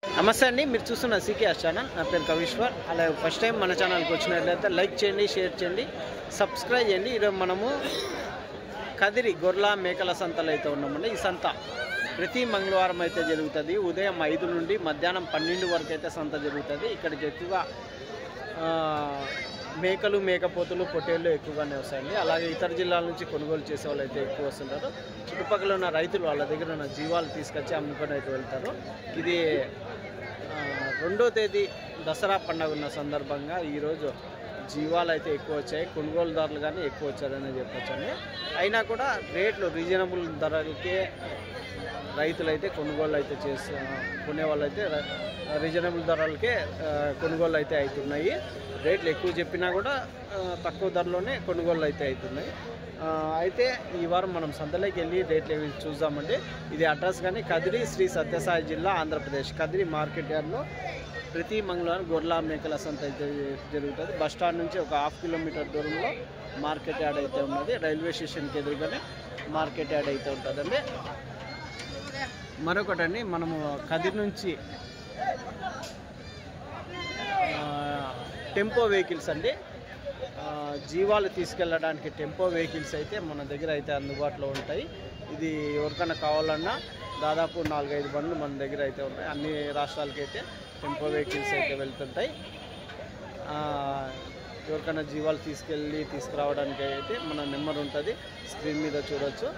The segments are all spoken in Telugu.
నమస్తే అండి, మీరు చూస్తున్న సీకేఎస్ ఛానల్. నా పేరు కవీశ్వర్. అలాగే ఫస్ట్ టైం మన ఛానల్కి వచ్చినట్లయితే లైక్ చేయండి, షేర్ చేయండి, సబ్స్క్రైబ్ చేయండి. ఈరోజు మనము కదిరి గొర్రెల మేకల సంతలో అయితే ఉన్నామండి. ఈ సంత ప్రతి మంగళవారం అయితే జరుగుతుంది. ఉదయం 5 నుండి మధ్యాహ్నం 12 వరకు అయితే సంత జరుగుతుంది. ఇక్కడికి ఎక్కువగా మేకలు, మేకపోతులు, పొట్టేళ్ళు ఎక్కువగానే వస్తాయండి. అలాగే ఇతర జిల్లాల నుంచి కొనుగోలు చేసే వాళ్ళు అయితే ఎక్కువ వస్తుంటారు. చుట్టుపక్కల ఉన్న రైతులు వాళ్ళ దగ్గర ఉన్న జీవాలు తీసుకొచ్చి అమ్ముకొని అయితే వెళ్తారు. ఇది 2వ తేదీ దసరా పండుగ ఉన్న సందర్భంగా ఈరోజు జీవాలు అయితే ఎక్కువ వచ్చాయి, కొనుగోలుదారులు కానీ ఎక్కువ వచ్చారని చెప్పొచ్చండి. అయినా కూడా రేట్లు రీజనబుల్ ధరలకే రైతులు అయితే కొనుగోలు అయితే కొనేవాళ్ళు అయితే రీజనబుల్ ధరలకే కొనుగోలు అయితే అవుతున్నాయి. రేట్లు ఎక్కువ చెప్పినా కూడా తక్కువ ధరలోనే కొనుగోలు అయితే అవుతున్నాయి. అయితే ఈ వారం మనం సంతలోకి వెళ్ళి రేట్లు ఏవి చూద్దామండి. ఇది అడ్రస్ కానీ కదిరి శ్రీ సత్యసాయి జిల్లా ఆంధ్రప్రదేశ్ కదిరి మార్కెట్ యార్డ్లో ప్రతి మంగళవారం గొర్రెల మేకల సంత అయితే జరుగుతుంది. బస్టాండ్ నుంచి ఒక 1/2 కిలోమీటర్ దూరంలో మార్కెట్ యార్డ్ అయితే ఉన్నది. రైల్వే స్టేషన్కి ఎదురుగానే మార్కెట్ యార్డ్ అయితే ఉంటుందండి. మరొకటండి, మనము కదిరి నుంచి టెంపో వెహికల్స్ అండి, జీవాలు తీసుకెళ్ళడానికి టెంపో వెహికల్స్ అయితే మన దగ్గర అయితే అందుబాటులో ఉంటాయి. ఇది ఎవరికైనా కావాలన్నా దాదాపు 4-5 బండ్లు మన దగ్గర అయితే ఉంటాయి. అన్ని రాష్ట్రాలకి అయితే టెంపో వెహికల్స్ అయితే వెళ్తుంటాయి. ఎవరికైనా జీవాలు తీసుకురావడానికి అయితే మన నెంబర్ ఉంటుంది, స్క్రీన్ మీద చూడవచ్చు.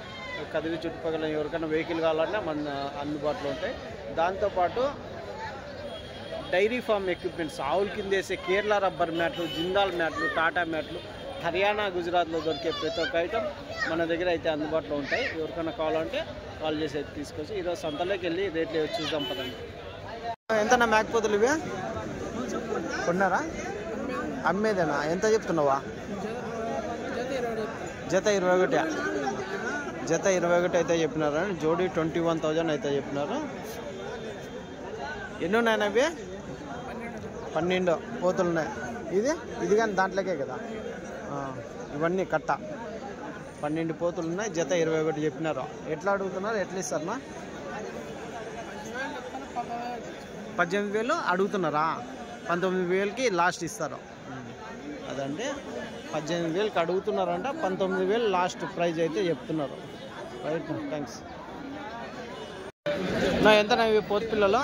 కదిరి చుట్టుపక్కల ఎవరికైనా వెహికల్ కావాలన్నా మన అందుబాటులో ఉంటాయి. దాంతోపాటు డైరీ ఫామ్ ఎక్విప్మెంట్స్, ఆవుల కింద వేసే కేరళ రబ్బర్ మ్యాట్లు, జిందాల్ మ్యాట్లు, టాటా మ్యాట్లు, హర్యానా, గుజరాత్లో దొరికే ప్రతి ఒక్క ఐటమ్ మన దగ్గర అయితే అందుబాటులో ఉంటాయి. ఎవరికైనా కావాలంటే కాల్ చేసి అయితే తీసుకోవచ్చు. ఈరోజు సంతలోకి వెళ్ళి రేట్లు చూద్దాం పదండి. ఎంతనా మేకపోతులు ఇవి కొన్నారా? అమ్మేదేనా? ఎంత చెప్తున్నావా? జత 21. జత 21 అయితే చెప్పినారు. జోడీ 21,000 అయితే చెప్పినారు. ఎన్ని ఉన్నాయన్నా అవి? 12 పోతులు ఉన్నాయి. ఇది కానీ దాంట్లోకే కదా, ఇవన్నీ కట్ట 12 పోతులు ఉన్నాయి. జత 21 చెప్పినారు. ఎట్లా అడుగుతున్నారు, ఎట్లా ఇస్తారన్నా? 18,000 అడుగుతున్నారా? 19,000కి లాస్ట్ ఇస్తారు. అదండి, 18,000కి అడుగుతున్నారంట. 19,000 లాస్ట్ ప్రైజ్ అయితే చెప్తున్నారు. Right, thanks. నా ఎంత ఇవి పోతు పిల్లలు?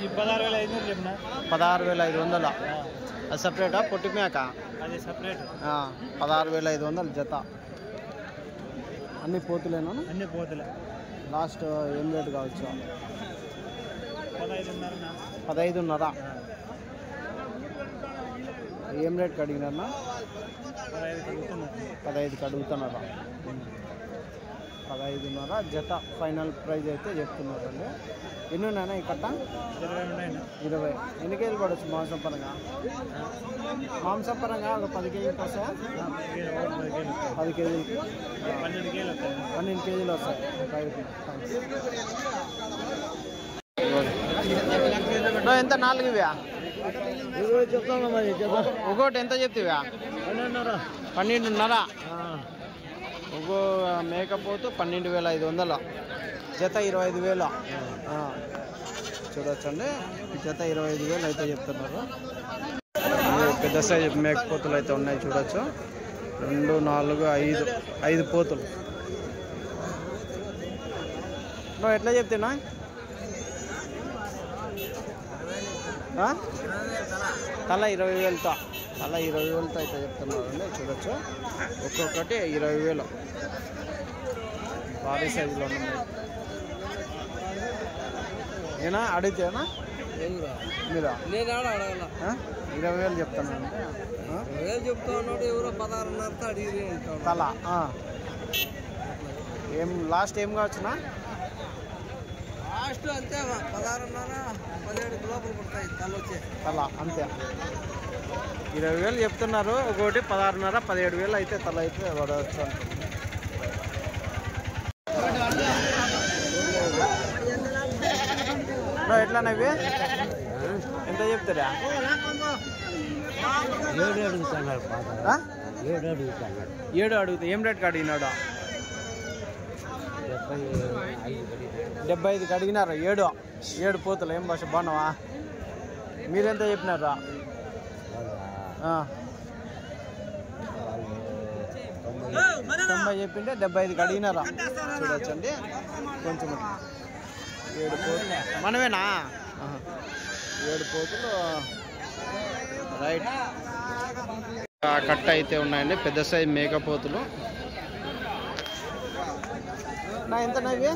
16,500 చెప్పిన. 16,500. అది సపరేటా? పొట్టి మేక అది సపరేట్. 16,500 జత. అన్ని పోతులేనా? అన్ని పోతులే. లాస్ట్ ఏం రేటు కావచ్చు? 15,500. 15,500. ఏం రేట్కి అడిగినారన్నా? 15కి అడుగుతున్నారా? 15,500 జత ఫైనల్ ప్రైజ్ అయితే చెప్తున్నారండి. ఎన్ని ఉన్నాయన్నా ఈ కట్ట? 20. ఎన్ని కేజీలు పడవచ్చు మాంసపరంగా? మాంసపరంగా ఒక 10 కేజీలకి వస్తాయా? 10 కేజీలకి 12 కేజీలు వస్తాయి. ఎంత 4 ఇవా? చెప్తాను మరి. ఒకటి ఎంత చెప్తావా? 12,500. ఒక్కో మేకపోతు 12,500. జత 25,000. చూడొచ్చండి, జత 25,000 అయితే చెప్తున్నారు. పెద్ద సైజు మేకపోతులు అయితే ఉన్నాయి, చూడొచ్చు. 2, 4, 5 పోతులు. నువ్వు ఎట్లా చెప్తున్నా? తల 20,000తో. తల 20,000తో అయితే చెప్తున్నారండి. చూడొచ్చు, ఒక్కొక్కటి 20,000. భారీ సైజులో ఉన్నాయి. ఏనా అడిగితేనా మీరా? 20,000 చెప్తాను. తల ఏం లాస్ట్ ఏం కావచ్చునా? లాస్ట్ అంతే 16,500, 17 లోపల పడతాయి తల అంతే. 20,000 చెప్తున్నారు. ఒకటి 16,500, 17,000 అయితే తల అయితే పడవచ్చు అంటుంది. ఎట్లానవి ఎంత చెప్తారా? 7 అడుగుతున్నారు. 7 అడుగుతున్నారు. 7 అడుగుతా. ఏం రేట్కి అడిగినాడు? జత 75కి అడిగినారు. ఏడు పోతులు. ఏం భాష బాగున్నావా? మీరెంత చెప్పినారా? 90 చెప్పింటే 75కి అడిగినారా? చూడొచ్చండి. కొంచెం 7 పోతులు మనమేనా? 7 పోతులు. రైట్. కట్ట అయితే ఉన్నాయండి, పెద్ద సైజ్ మేకపోతులు. ఎంతనా ఇవి?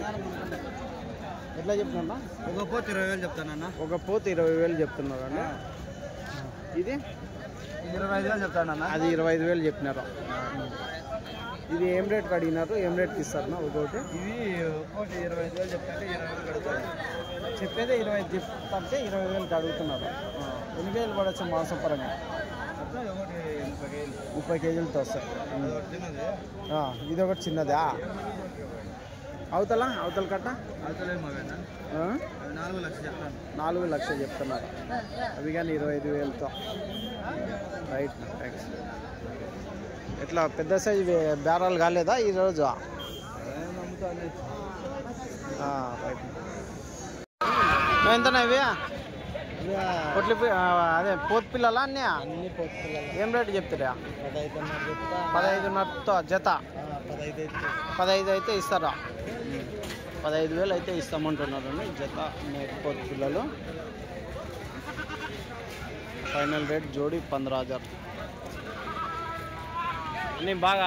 ఎట్లా చెప్తున్నా? ఒక పోతు 20,000 చెప్తానన్నా. ఒక పోతు 20,000 చెప్తున్నారండి. ఇది 25,000 చెప్తానన్నా. అది 25,000 చెప్పినారు. ఇది ఏం రేట్కి అడిగినారు? ఏం రేట్కి ఇస్తారన్నా ఒకటి? ఇవి ఒకటి 25,000 చెప్తాంటే 20,000 కడుగుతారు. చెప్పేదే 25 చెప్తాంటే 20,000కి అడుగుతున్నారు. ఎన్ని కేజీలు పడవచ్చు మాంసం పరంగా? 30 కేజీలతో వస్తాయి. ఇది ఒకటి చిన్నదా? అవతల కట్ట 4 లక్షలు చెప్తాను. 4 లక్షలు చెప్తున్నారు. అవి కానీ 25,000తో. రైట్. థ్యాంక్స్. ఎట్లా పెద్ద సైజు బేరాలు కాలేదా ఈరోజు? రైట్. ఎంతనా ఇవి? పొట్లి అదే పోతు పిల్లలా అన్నీ? ఏం రేటు చెప్తారా? 15,500తో జత. 15 అయితే ఇస్తారా? 15,000 అయితే ఇస్తామంటున్నారండి జత మేకపోతు పిల్లలు. ఫైనల్ రేట్ జోడి 15,000.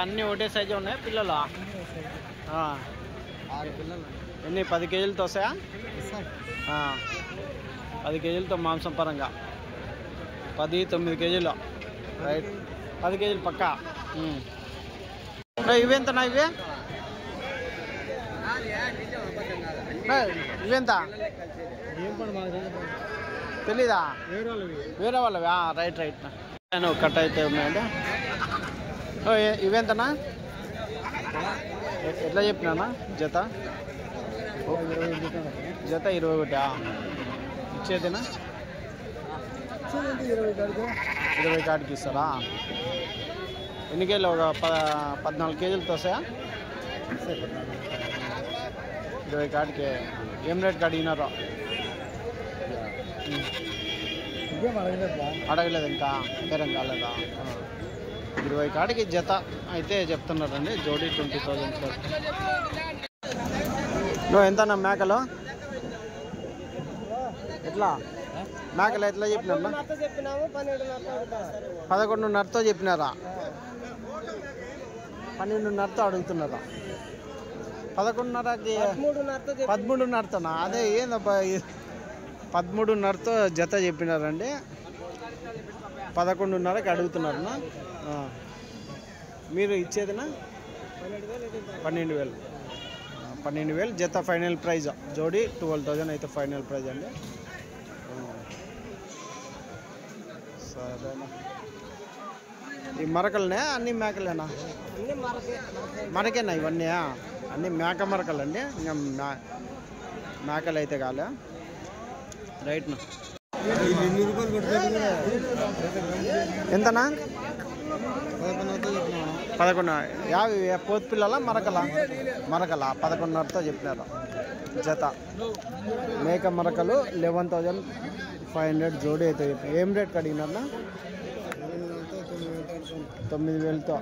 అన్నీ ఒకటే సైజు ఉన్నాయి పిల్లలు. ఎన్ని 10 కేజీలతో వస్తాయా? 10 కేజీలతో మాంసం పరంగా 9 కేజీలు. రైట్. 10 కేజీలు పక్కా. ఇవెంతనా ఇవి? ఇవెంత తెలీదా? వేరే వాళ్ళవి. రైట్. కట్ట అయితే ఉన్నాయండి. ఇవెంతనా? ఎట్లా చెప్పినా జత? 21. ఇచ్చేదేనా? 20 కాడికి ఇస్తారా? ఎన్ని కేజీలు? ఒక 14 కేజీలతో వస్తాయా? 20 కాడికి. ఏం రేట్కి అడిగినారో? అడగలేదు ఇంకా, బేరం కాలేదా? 20 కాడికి జత అయితే చెప్తున్నారండి. జోడీ 20,000. నువ్వు ఎంతనా మేకలు? ఎట్లా మేకలు ఎట్లా చెప్పినా? 11,500తో చెప్పినారా? 12,500తో అడుగుతున్నారా? 11,500కి 13,500తోనా? అదే ఏందబ్బా, 13,500తో జత చెప్పినారండి. 11,500కి అడుగుతున్నారన్నా. మీరు ఇచ్చేదినా? 12,000. 12,000 జత ఫైనల్ ప్రైజ్. జోడీ 12,000 అయితే ఫైనల్ ప్రైజ్ అండి. సరేనా? ఈ మరకలనే అన్ని మేకలేనా? మరకేనా ఇవన్నీ? అన్ని మేక మరకలు అండి. ఇంకా మేకలు అయితే కాలే. రైట్నా? ఎంతనా? 11. యాభై పోతు పిల్లల మరకల? 11,500తో చెప్పినారు జత. మేక మరకలు 11,500 జోడీ అయితే. ఏం రేట్ అడిగినారా? 9,000తో.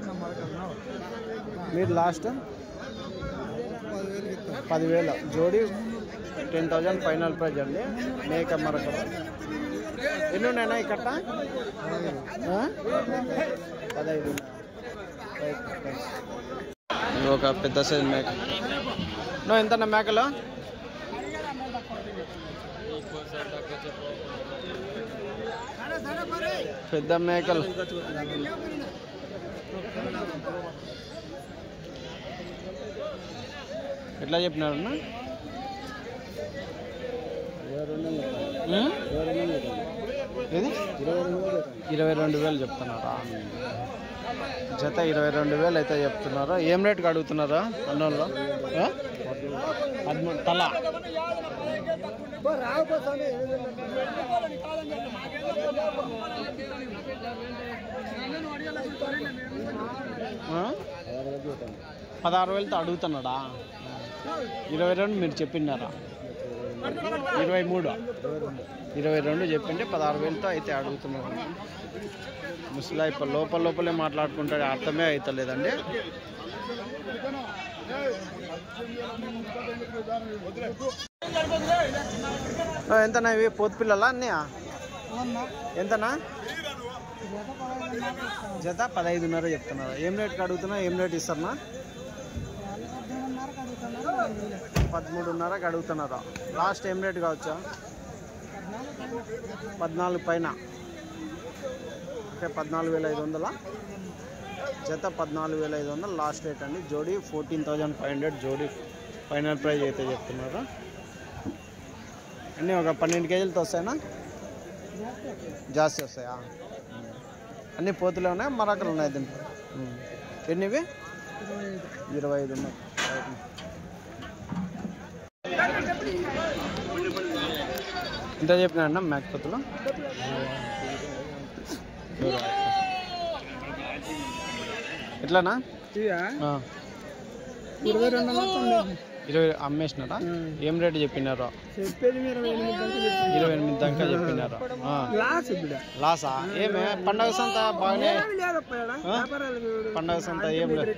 మీరు లాస్ట్ 10,000 జోడీ. 10,000 ఫైనల్ ప్రైజ్ అండి. మేక మరకలు ఎన్ని ఉన్నాయన్నా ఈ కట్ట? 15. ఒక పెద్ద సైజ్ మేక. నువ్వు ఎంతన్నా మేకలు? పెద్ద మేకలు ఎట్లా చెప్పినారన్నా? 22,000 చెప్తున్నారా? జత 22,000 అయితే చెప్తున్నారు. ఏం రేట్కి అడుగుతున్నారా అన్నోళ్ళు? 13 తల. ఆ? 16,000తో అడుగుతున్నాడా? 22 మీరు చెప్పినారా? 23 22 చెప్పింటే 16,000తో అయితే అడుగుతున్నారు. ముసలా ఇప్పుడు లోపలే మాట్లాడుకుంటాడు, అర్థమే అవుతలేదండి. ఎంతనా ఇవి పోతు పిల్లలా అన్నీ? ఎంతనా జత? 15,500 చెప్తున్నారు. ఏం రేట్కి అడుగుతున్నా? ఏం రేట్ ఇస్తారన్నా? 13,500కి అడుగుతున్నారా? లాస్ట్ ఏం రేట్ కావచ్చా? 14 పైన. ఓకే, 14,500 జత, 14,500 లాస్ట్ రేట్ అండి. జోడీ 14,500 జోడీ ఫైనల్ ప్రైజ్ అయితే చెప్తున్నారు. అన్నీ ఒక 12 కేజీలతో వస్తాయనా? జాస్తి వస్తాయా? అన్నీ పోతులే ఉన్నాయి, మరకలు ఉన్నాయి దీంట్లో. ఎన్నివి? 25 ఉన్నాయి. ఇంత చెప్పినా అన్న మేకపోతులు ఎట్లానా? 20 అమ్మేసినారా? ఏం రేటు చెప్పినారో? 28 దాకా చెప్పినారు. లాసా? ఏమే పండగ సంత బాగానే? పండగ సంత ఏం లేదు.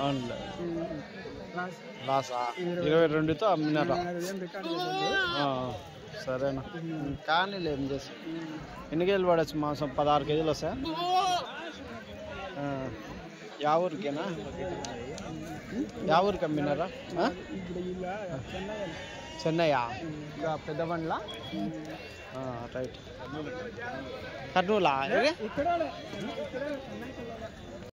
అవునులే, లాసా? 22తో అమ్మినారా? సరేనా, కానీ ఏం చేసి ఎన్ని కేజీలు పడచ్చు మాంసం? 16 కేజీలు వస్తాయా? యా ఊరికేనా? యా ఊరికి అమ్మినారా? చెన్నయ్యా? ఇంకా పెద్ద బండ్లా? రైట్. కర్నూలా?